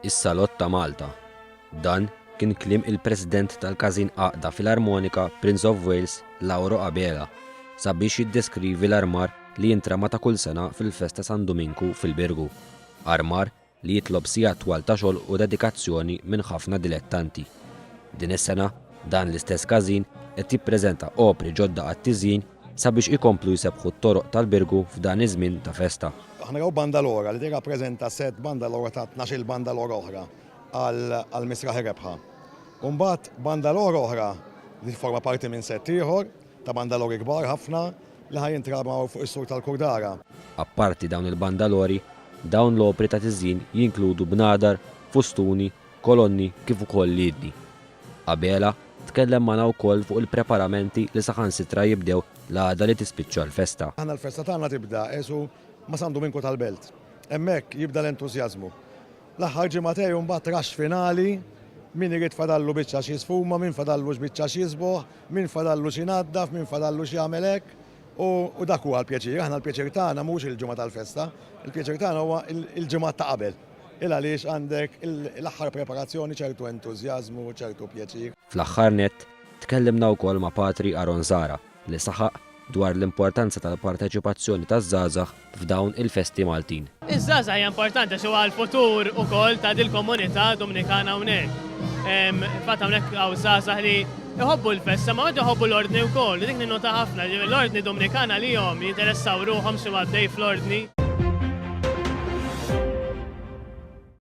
Is-Salott ta' Malta. Dan kien kliem il-President tal-Każin Għaqda fil-Armonika Prince of Wales Lauro Abela sabiex jiddeskrivi l-armar li jintrama ta' kull sena fil-Festa San Dominku fil-Birgu. Armar li jitlob sija twal ta' xogħol u dedikazzjoni minn ħafna dilettanti. Din is-sena dan l-istess każin qed jippreżenta opri ġodda għat-tiżjin sabiex ikomplu jsebħu t-toroq tal-Birgu f'dan iż-żmien ta' festa. Aħna raw banda l-ora li tirrappreżenta set banda l-ora ta' 12 banda l-ora oħra għal-misraħ rebħa. Umbat banda l-ora oħra li forma parti minn set ieħor ta' banda l-ori kbar ħafna li ħajintrabaw fuq is-sur tal-Kurdara. Apparti dawn il-bandalori, dawn l-opri ta' tiżjin jinkludu bnadar, fustuni, kolonni kif ukoll lidni. Abela tkellem magħna wkoll fuq il-preparamenti li saħansitra jibdew l-għada li tispiċċa l-festa. Aħna l-festa tagħna tibda esu ma' San Dominku tal-Belt. Hemmhekk jibda l-entużjażmu. L-aħħar ġimgħatej mbagħad rax finali min irid fadallu biċċa xi sfuma, min fadallu biċċa xi sboħ, min fadallu xi naddaf, min fadallu xi jagħmel hekk. U dak huwa l-pjaċir. Aħna l-pjaċir tagħna mhux il-ġimgħa tal-festa, il-pjaċir tagħna huwa il-ġimgħa ta' qabel. Il għaliex għandek l-aħħar preparazzjoni ċertu entużjażmu, ċertu pjaċir. Fl-aħħar nett tkellimna wkoll ma' Patri Aron Zara li saħaq dwar l-importanza tal-parteċipazzjoni taż-żgħażagħ f'dawn il-festi Maltin. Iż-żgħażagħ hija importanti xi huwa l-futur ukoll ta' dil-komunità Dominikana hawnhekk. Fatt hawnhekk hawn żgħażagħ li jħobbu l-festa ma jħobbu l-ordni wkoll. Dik ninnota ħafna l-ordni Dominikana lihom jinteressaw ruhom xi għaddej fl-ordni.